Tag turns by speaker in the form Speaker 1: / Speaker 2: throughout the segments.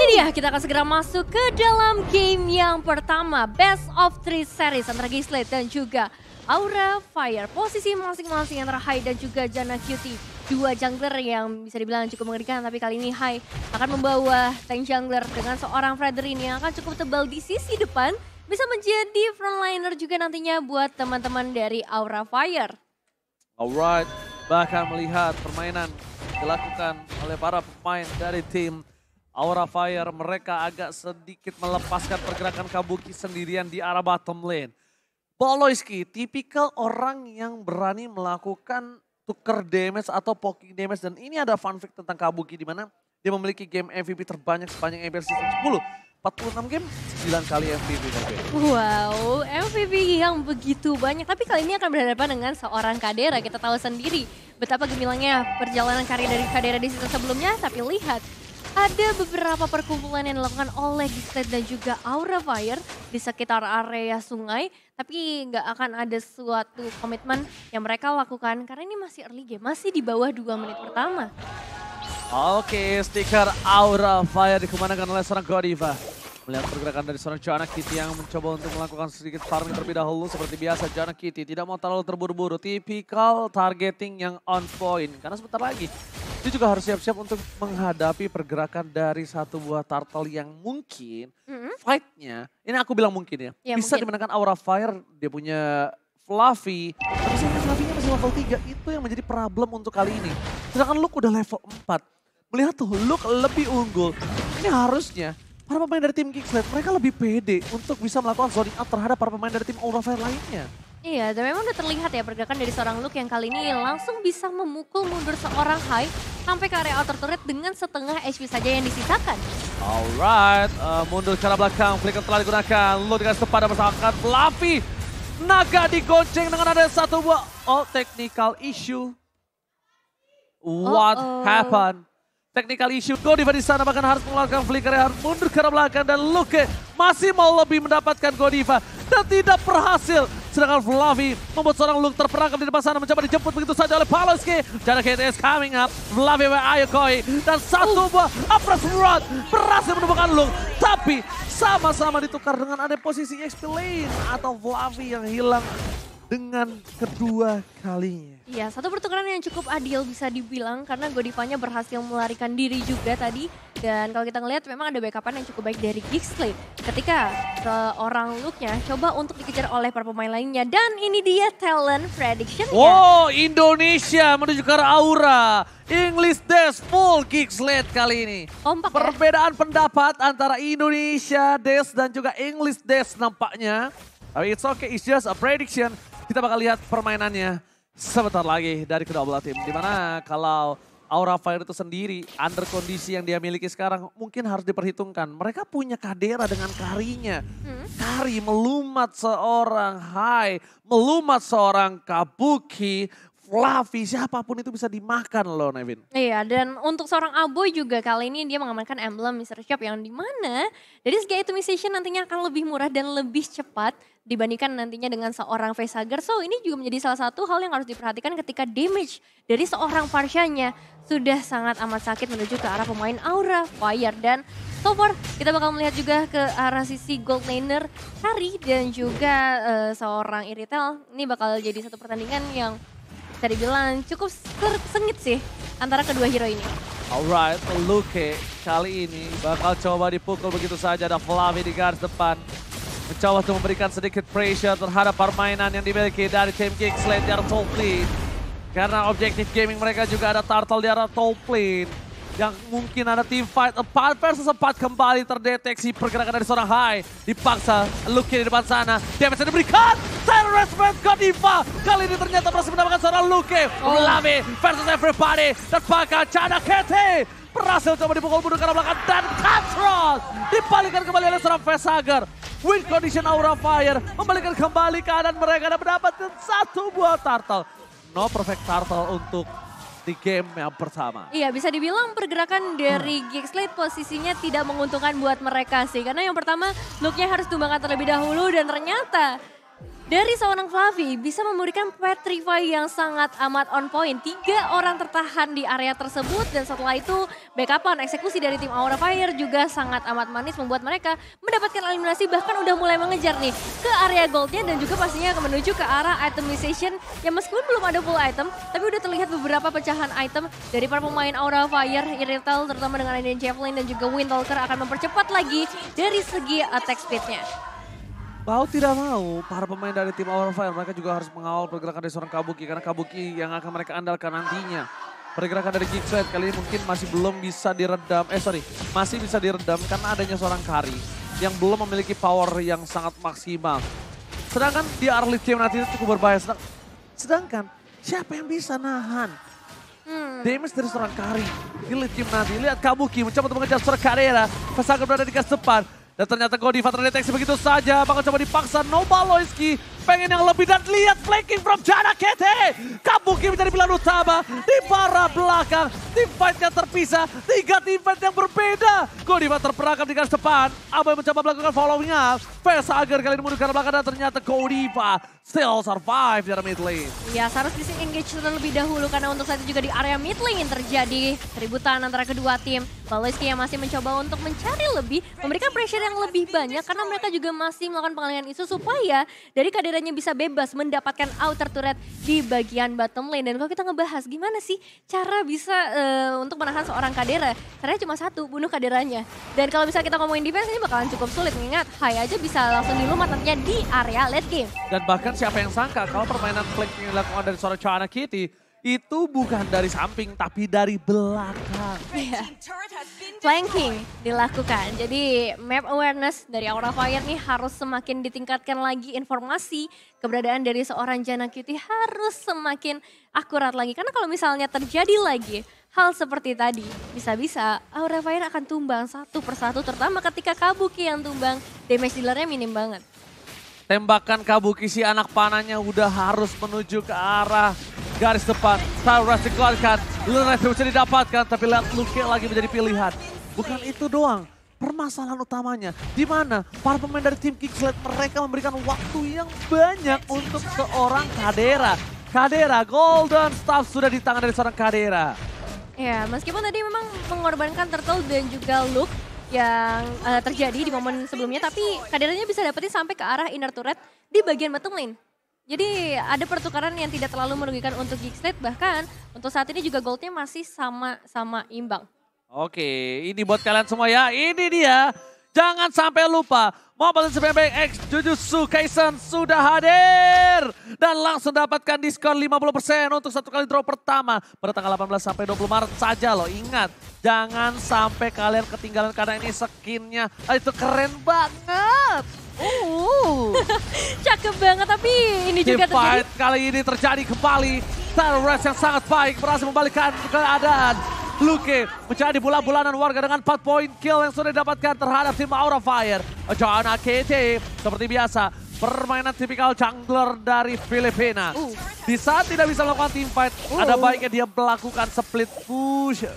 Speaker 1: dia, kita akan segera masuk ke dalam game yang pertama. Best of 3 series antara Gixled dan juga Aura Fire. Posisi masing-masing antara Hai dan juga Janna Cutie. Dua jungler yang bisa dibilang cukup mengerikan, tapi kali ini Hai akan membawa tank jungler dengan seorang Fredrin yang akan cukup tebal di sisi depan. Bisa menjadi frontliner juga nantinya buat teman-teman dari Aura Fire.
Speaker 2: Alright, bahkan melihat permainan dilakukan oleh para pemain dari tim Aura Fire, mereka agak sedikit melepaskan pergerakan Kabuki sendirian di arah bottom lane. Boloiski, tipikal orang yang berani melakukan tuker damage atau poking damage, dan ini ada fun fact tentang Kabuki di mana dia memiliki game MVP terbanyak sepanjang MPL Season 10. 46 game, 9 kali MVP.
Speaker 1: Wow, MVP yang begitu banyak. Tapi kali ini akan berhadapan dengan seorang Kadera. Kita tahu sendiri betapa gemilangnya perjalanan karir dari Kadera di season sebelumnya. Tapi lihat, ada beberapa perkumpulan yang dilakukan oleh Gixled dan juga Aura Fire di sekitar area sungai. Tapi nggak akan ada suatu komitmen yang mereka lakukan karena ini masih early game, masih di bawah 2 menit pertama.
Speaker 2: Oke, stiker Aura Fire dikemanakan oleh seorang Godiva. Melihat pergerakan dari seorang Janna Cutie yang mencoba untuk melakukan sedikit farming terlebih dahulu. Seperti biasa, Janna Cutie tidak mau terlalu terburu-buru. Tipikal targeting yang on point. Karena sebentar lagi dia juga harus siap-siap untuk menghadapi pergerakan dari satu buah turtle yang mungkin fight-nya, ini aku bilang mungkin ya bisa mungkin dimenangkan Aura Fire. Dia punya Fluffy, tapi sayangnya Fluffy-nya masih level 3. Itu yang menjadi problem untuk kali ini. Sedangkan Luke udah level 4. Melihat tuh Luke lebih unggul. Ini harusnya para pemain dari tim Gixled mereka lebih pede untuk bisa melakukan zoning out terhadap para pemain dari tim Aura Fire lainnya.
Speaker 1: Iya, dan memang udah terlihat ya pergerakan dari seorang Luke yang kali ini langsung bisa memukul mundur seorang Hai sampai ke area outer turret dengan setengah HP saja yang disisakan.
Speaker 2: Alright, mundur ke arah belakang, flicker telah digunakan. Luke dengan sepadan masyarakat Fluffy. Naga digonceng dengan ada satu buah technical issue. What happened? Technical issue, Godiva di sana bahkan harus mengeluarkan flicker, harus mundur ke arah belakang dan Luke masih mau lebih mendapatkan Godiva dan tidak berhasil. Sedangkan Fluffy membuat seorang Luke terperangkap di depan sana, mencoba dijemput begitu saja oleh Boloiski. Janna Cutie is coming up, Fluffy where are you going? Dan satu buah Apres Rod berhasil menemukan Luke, tapi sama-sama ditukar dengan ada posisi XP lane atau Fluffy yang hilang dengan kedua kalinya.
Speaker 1: Iya, satu pertukaran yang cukup adil bisa dibilang karena Godivanya berhasil melarikan diri juga tadi. Dan kalau kita ngelihat memang ada backupan yang cukup baik dari Gixled. Ketika seorang Luke-nya coba untuk dikejar oleh para pemain lainnya. Dan ini dia talent prediction-nya.
Speaker 2: Wow, Indonesia menuju ke arah Aura. English Dash full Gixled kali ini.
Speaker 1: Kompak,
Speaker 2: perbedaan pendapat antara Indonesia Dash dan juga English Dash nampaknya. Tapi it's okay, it's just a prediction. Kita bakal lihat permainannya sebentar lagi dari kedua belah tim. Dimana kalau Aura Fire itu sendiri under kondisi yang dia miliki sekarang mungkin harus diperhitungkan. Mereka punya Kadera dengan Karinya. Kari melumat seorang Hai, melumat seorang Kabuki, Fluffy, siapapun itu bisa dimakan loh Nevin.
Speaker 1: Iya, dan untuk seorang Aboy juga kali ini dia mengamankan emblem Mr. Shop yang dimana dari segi itemization nantinya akan lebih murah dan lebih cepat dibandingkan nantinya dengan seorang facehugger. So ini juga menjadi salah satu hal yang harus diperhatikan ketika damage dari seorang Farshanya sudah sangat amat sakit menuju ke arah pemain Aura Fire. Dan so far kita bakal melihat juga ke arah sisi gold laner Kari dan juga seorang Iritel. Ini bakal jadi satu pertandingan yang bisa dibilang cukup sengit sih antara kedua hero ini.
Speaker 2: Alright, Luke kali ini bakal coba dipukul begitu saja. Ada Fluffy di garis depan. Mencoba untuk memberikan sedikit pressure terhadap permainan yang dimiliki dari tim Gixled di arah top lane. Karena objektif gaming mereka juga ada turtle di arah top lane. Yang mungkin ada team fight 4 versus 4 kembali terdeteksi pergerakan dari seorang Hai. Dipaksa Luke di depan sana. Damage yang diberikan. Terrorist Godiva. Kali ini ternyata berhasil mendapatkan seorang Luke. Fluffy versus everybody. Dan bahkan Janna Cutie berhasil coba dipukul mundur ke arah belakang. Dan Catron dibalikan kembali oleh seorang facehugger. Win condition Aura Fire membalikan kembali keadaan mereka dan mendapatkan satu buah turtle. No perfect turtle untuk di game yang pertama.
Speaker 1: Iya, bisa dibilang pergerakan dari Gixled posisinya tidak menguntungkan buat mereka sih. Karena yang pertama Luke-nya harus tumbangkan terlebih dahulu dan ternyata Dari seorang Fluffy bisa memberikan petrify yang sangat amat on point. 3 orang tertahan di area tersebut dan setelah itu backupan eksekusi dari tim Aura Fire juga sangat amat manis membuat mereka mendapatkan eliminasi, bahkan udah mulai mengejar nih ke area goldnya dan juga pastinya akan menuju ke arah itemization yang meskipun belum ada full item tapi udah terlihat beberapa pecahan item dari para pemain Aura Fire. Irrital terutama dengan Aiden Javelin dan juga Windtalker akan mempercepat lagi dari segi attack speednya.
Speaker 2: Mau tidak mau, para pemain dari tim Aura Fire mereka juga harus mengawal pergerakan dari seorang Kabuki. Karena Kabuki yang akan mereka andalkan nantinya. Pergerakan dari Geeksled kali ini mungkin masih belum bisa diredam, masih bisa diredam karena adanya seorang Kari yang belum memiliki power yang sangat maksimal. Sedangkan di early game nanti itu cukup berbahaya. Sedangkan siapa yang bisa nahan damage dari seorang Kari di late game nanti? Lihat Kabuki mencoba untuk mengejar seorang Kadera. Pasangan berada di garis depan. Dan ternyata Godiva terdeteksi begitu saja. Bakal coba dipaksa Nova Loiski. Pengen yang lebih dan lihat flanking from Jana Kete. Kabuki menjadi pilihan utama di para belakang. Team fight-nya terpisah. 3 team fight yang berbeda. Godiva terperangkap di garis depan. Abai mencoba melakukan following up. Vesager kali ini mundur ke belakang dan ternyata Godiva still survive di area mid lane.
Speaker 1: Ya, harus disengage terlebih dahulu karena untuk saat itu juga di area mid lane terjadi keributan antara kedua tim. Loiski yang masih mencoba untuk mencari lebih, memberikan pressure yang lebih banyak karena mereka juga masih melakukan pengalihan isu supaya dari Kaderanya bisa bebas mendapatkan outer turret di bagian bottom lane. Dan kalau kita ngebahas gimana sih cara bisa untuk menahan seorang Kadera, caranya cuma satu, bunuh Kaderanya. Dan kalau misalnya kita ngomongin defense ini bakalan cukup sulit, mengingat Hai aja bisa langsung dilumat nantinya di area late game.
Speaker 2: Dan bahkan siapa yang sangka kalau permainan flanking yang dilakukan dari seorang Chana Kitty itu bukan dari samping tapi dari belakang.
Speaker 1: Yeah. Flanking dilakukan. Jadi map awareness dari Aura Fire nih harus semakin ditingkatkan lagi, informasi keberadaan dari seorang Jana Cutie harus semakin akurat lagi. Karena kalau misalnya terjadi lagi hal seperti tadi, bisa-bisa Aura Fire akan tumbang satu persatu, terutama ketika Kabuki yang tumbang, damage dealernya minim banget.
Speaker 2: Tembakan Kabuki si anak panahnya udah harus menuju ke arah garis depan. Tyrus dikeluarkan, Lunas bisa didapatkan, tapi lihat Luke lagi menjadi pilihan. Bukan itu doang, permasalahan utamanya di mana para pemain dari tim Geeksled mereka memberikan waktu yang banyak untuk seorang Kadera. Kadera, Golden Staff sudah di tangan dari seorang Kadera.
Speaker 1: Ya, meskipun tadi memang mengorbankan Turtle dan juga Luke yang terjadi di momen sebelumnya, tapi Kaderanya bisa dapetin sampai ke arah inner turret di bagian bottom lane. Jadi ada pertukaran yang tidak terlalu merugikan untuk Geeksled, bahkan untuk saat ini juga goldnya masih sama-sama imbang.
Speaker 2: Oke, ini buat kalian semua ya, ini dia. Jangan sampai lupa, Mobile Legends PMBX X Jujutsu Kaisen sudah hadir. Dan langsung dapatkan diskon 50% untuk satu kali draw pertama pada tanggal 18 sampai 20 Maret saja loh. Ingat, jangan sampai kalian ketinggalan karena ini skinnya itu keren banget.
Speaker 1: Cakep banget, tapi ini juga
Speaker 2: terjadi. Fight kali ini terjadi kembali. Tyrus yang sangat baik berhasil membalikkan keadaan. Luke menjadi bola-bulanan warga dengan 4 poin kill yang sudah didapatkan terhadap tim Aura Fire. Jana KT seperti biasa permainan tipikal jungler dari Filipina. Di saat tidak bisa melakukan team fight, ada baiknya dia melakukan split push.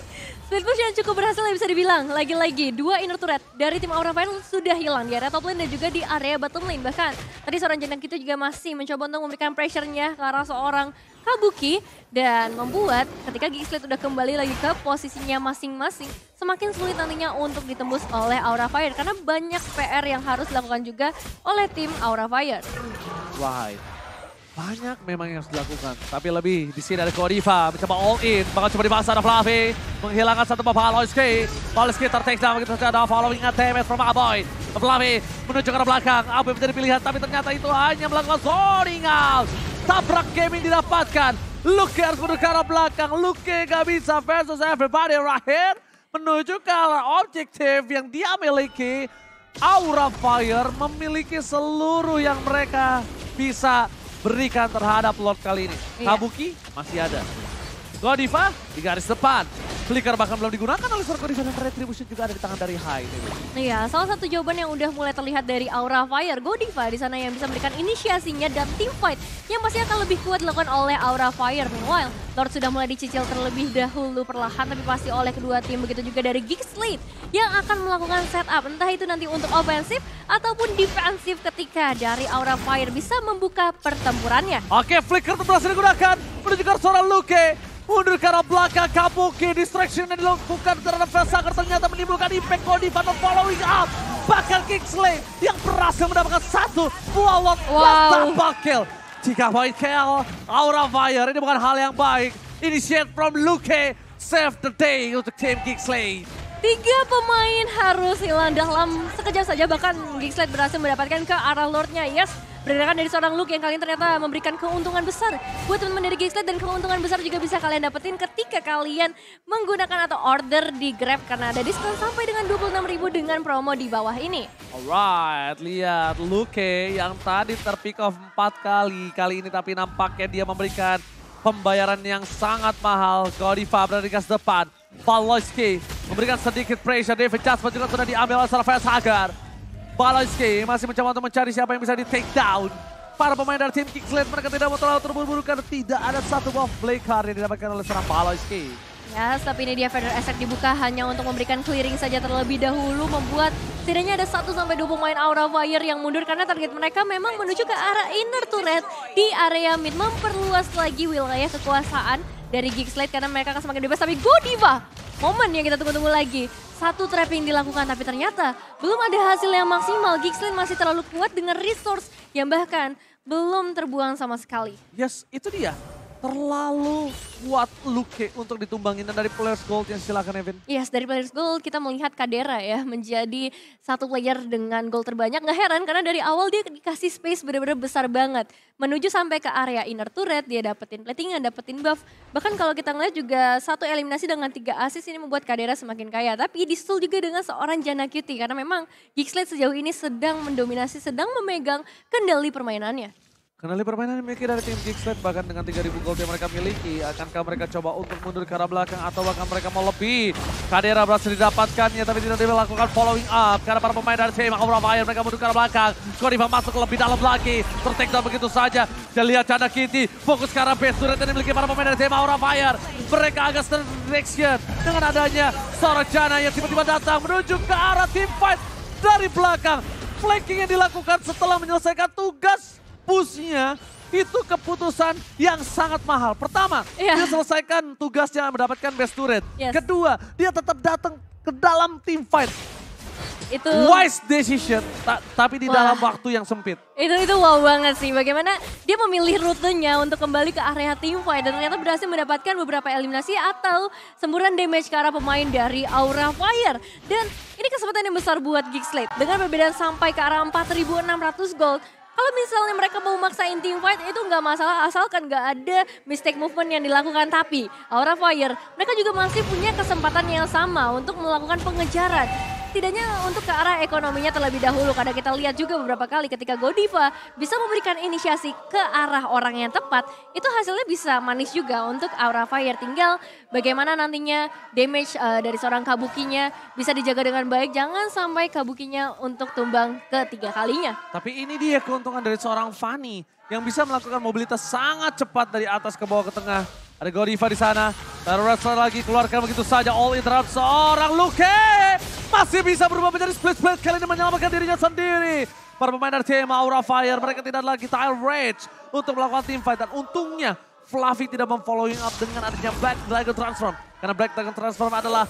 Speaker 1: Split push yang cukup berhasil ya bisa dibilang. Lagi-lagi 2 inner turret dari tim Aura Fire sudah hilang di area top lane dan juga di area bottom lane. Bahkan tadi seorang Jana kita juga masih mencoba untuk memberikan pressure-nya ke arah seorang Kabuki dan membuat ketika Geeksled udah kembali lagi ke posisinya masing-masing semakin sulit nantinya untuk ditembus oleh Aura Fire karena banyak PR yang harus dilakukan juga oleh tim Aura Fire.
Speaker 2: Wah, banyak memang yang harus dilakukan, tapi lebih di sini ada Godiva mencoba all in, bakal coba dipaksa ada Fluffy menghilangkan satu buff Loiski. Loiski ter-take down begitu saja, ada following damage from Aboy. Fluffy menuju ke arah belakang, Aboy menjadi pilihan tapi ternyata itu hanya melakukan zoning out. Tabrak gaming didapatkan. Luke harus menuju ke arah belakang. Luke gak bisa versus everybody right here. Menuju ke arah objektif yang dia miliki. Aura Fire memiliki seluruh yang mereka bisa berikan terhadap Lord kali ini. Kabuki masih ada. Godiva di garis depan. Flicker bahkan belum digunakan oleh seorang Godiva dan Retribution juga ada di tangan dari Hai.
Speaker 1: Iya, salah satu jawaban yang udah mulai terlihat dari Aura Fire, Godiva di sana yang bisa memberikan inisiasinya dan team fight yang pasti akan lebih kuat dilakukan oleh Aura Fire. Meanwhile, Lord sudah mulai dicicil terlebih dahulu perlahan tapi pasti oleh kedua tim, begitu juga dari Geek Slate yang akan melakukan setup entah itu nanti untuk ofensif ataupun defensif ketika dari Aura Fire bisa membuka pertempurannya.
Speaker 2: Oke, Flicker berhasil digunakan menuju ke seorang Luke. Mundur ke arah belakang, Kabuki, distraction yang dilakukan terhadap Vesager ternyata menimbulkan impact Godiva dan following up. Bahkan Kingsley yang berhasil mendapatkan satu buah lot double kill. 3 point kill, Aura Fire ini bukan hal yang baik. Initiate from Luke, save the day untuk tim Kingsley.
Speaker 1: 3 pemain harus hilang dalam sekejap saja, bahkan Geekslate berhasil mendapatkan ke arah Lordnya. Yes, berdasarkan dari seorang Luke yang kali ini ternyata memberikan keuntungan besar buat teman-teman dari Geekslate, dan keuntungan besar juga bisa kalian dapetin ketika kalian menggunakan atau order di Grab karena ada diskon sampai dengan 26.000 dengan promo di bawah ini.
Speaker 2: Alright, lihat Luke yang tadi terpick off 4 kali ini tapi nampaknya dia memberikan pembayaran yang sangat mahal. Godiva berada di gas depan. Balojski memberikan sedikit pressure. David Jasper juga sudah diambil oleh Vesager. Balojski masih mencoba untuk mencari siapa yang bisa di take down. Para pemain dari tim Kingsley mereka tidak mau terlalu terburu-buru karena tidak ada satu buah play card yang didapatkan oleh seorang Balojski.
Speaker 1: Ya, tapi ini dia Feather Attack dibuka hanya untuk memberikan clearing saja terlebih dahulu, membuat setidaknya ada 1-2 pemain Aura Fire yang mundur karena target mereka memang menuju ke arah inner turret di area mid, memperluas lagi wilayah kekuasaan dari Geekslate karena mereka akan semakin bebas. Tapi Godiva, momen yang kita tunggu-tunggu lagi. Satu trapping dilakukan tapi ternyata belum ada hasil yang maksimal. Geekslate masih terlalu kuat dengan resource yang bahkan belum terbuang sama sekali.
Speaker 2: Yes, itu dia. Terlalu kuat Luke untuk ditumbangin. Dan dari Players Gold yang silakan Evan.
Speaker 1: Yes, dari Players Gold kita melihat Kadera ya menjadi satu player dengan gold terbanyak. Nggak heran karena dari awal dia dikasih space benar-benar besar banget. Menuju sampai ke area inner turret, dia dapetin platingan, dapetin buff. Bahkan kalau kita ngeliat juga satu eliminasi dengan 3 assist ini membuat Kadera semakin kaya. Tapi disusul juga dengan seorang Janna Cutie karena memang Geekslate sejauh ini sedang mendominasi, sedang memegang kendali permainannya.
Speaker 2: Kendali permainan yang dimiliki dari tim Geekslate bahkan dengan 3.000 gold yang mereka miliki. Akankah mereka coba untuk mundur ke arah belakang atau bahkan mereka mau lebih? Kadera berhasil didapatkannya tapi tidak dilakukan following up. Karena para pemain dari tim Aura Fire mereka mundur ke arah belakang. Godiva masuk lebih dalam lagi. Tertek down begitu saja. Kita lihat Janna Cutie fokus ke arah base turret yang dimiliki para pemain dari tim Aura Fire. Mereka agak terdistraction dengan adanya seorang Janna yang tiba-tiba datang menuju ke arah team fight dari belakang. Flanking yang dilakukan setelah menyelesaikan tugas pushnya itu keputusan yang sangat mahal. Pertama, dia selesaikan tugasnya mendapatkan best turret. Kedua, dia tetap datang ke dalam team fight.
Speaker 1: Itu
Speaker 2: wise decision, tapi di dalam waktu yang sempit.
Speaker 1: Itu wow banget sih. Bagaimana dia memilih rutenya untuk kembali ke area team fight dan ternyata berhasil mendapatkan beberapa eliminasi atau semburan damage ke arah pemain dari Aura Fire. Dan ini kesempatan yang besar buat Geekslate dengan perbedaan sampai ke arah 4.600 gold. Kalau misalnya mereka mau maksain team fight itu nggak masalah asalkan nggak ada mistake movement yang dilakukan. Tapi Aura Fire mereka juga masih punya kesempatan yang sama untuk melakukan pengejaran. Setidaknya untuk ke arah ekonominya terlebih dahulu karena kita lihat juga beberapa kali ketika Godiva bisa memberikan inisiasi ke arah orang yang tepat, itu hasilnya bisa manis juga untuk Aura Fire. Tinggal bagaimana nantinya damage dari seorang Kabukinya bisa dijaga dengan baik, jangan sampai Kabukinya untuk tumbang ketiga kalinya.
Speaker 2: Tapi ini dia keuntungan dari seorang Fanny yang bisa melakukan mobilitas sangat cepat dari atas ke bawah ke tengah. Ada Godiva di sana, taruh wrestler lagi keluarkan begitu saja, all in terhadap seorang Luke. Masih bisa berubah menjadi split-split, kali ini menyelamatkan dirinya sendiri. Para pemain dari tim Aura Fire, mereka tidak lagi tile rage untuk melakukan team fight. Dan untungnya Fluffy tidak memfollowing up dengan adanya Black Dragon Transform. Karena Black Dragon Transform adalah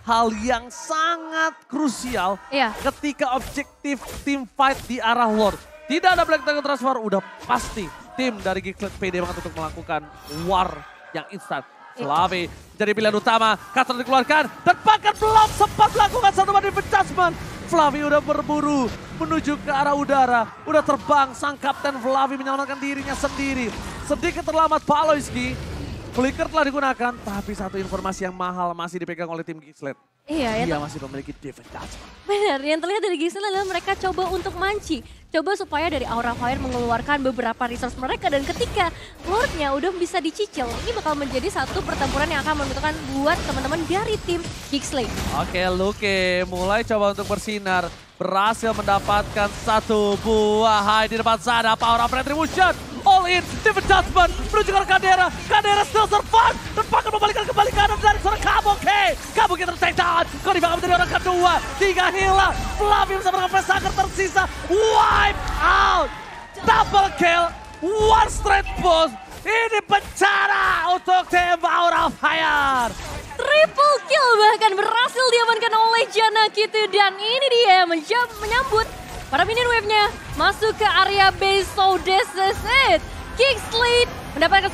Speaker 2: hal yang sangat krusial ketika objektif team fight di arah Lord. Tidak ada Black Dragon Transform, udah pasti tim dari Geekslate pede banget untuk melakukan war yang instan. Fluffy jadi pilihan utama, Cutter dikeluarkan dan bahkan belum sempat melakukan satu banding adjustment. Fluffy udah berburu menuju ke arah udara, udah terbang sang kapten Fluffy menyelamatkan dirinya sendiri. Sedikit terlambat Balojski, flicker telah digunakan tapi satu informasi yang mahal masih dipegang oleh tim Geekslate.
Speaker 1: Iya,
Speaker 2: dia masih memiliki defense touchdown.
Speaker 1: benar, yang terlihat dari Gixel adalah mereka coba untuk manci. Coba supaya dari Aura Fire mengeluarkan beberapa resource mereka. Dan ketika Lordnya udah bisa dicicil, ini bakal menjadi satu pertempuran yang akan menentukan buat teman-teman dari tim Gixley.
Speaker 2: Oke, Luke mulai coba untuk bersinar. Berhasil mendapatkan satu buah high di depan sana. Power of Retribution. All in, defense judgment. Menuju ke Kadera. Kadera still survive. Dan bahkan membalikan kembali kanan dari seorang Kabuki. Kabuki ter-take down. Kau dibakar menjadi orang kedua. 3 hilang. Fluffy bersama dengan Vesager tersisa. Wipe out. Double kill. One straight push. Ini bencana untuk tim Aura Fire.
Speaker 1: Triple kill bahkan berhasil diamankan oleh Janakitu. Dan ini dia menyambut para minion wave-nya masuk ke area base. So this is it. Gixley mendapatkan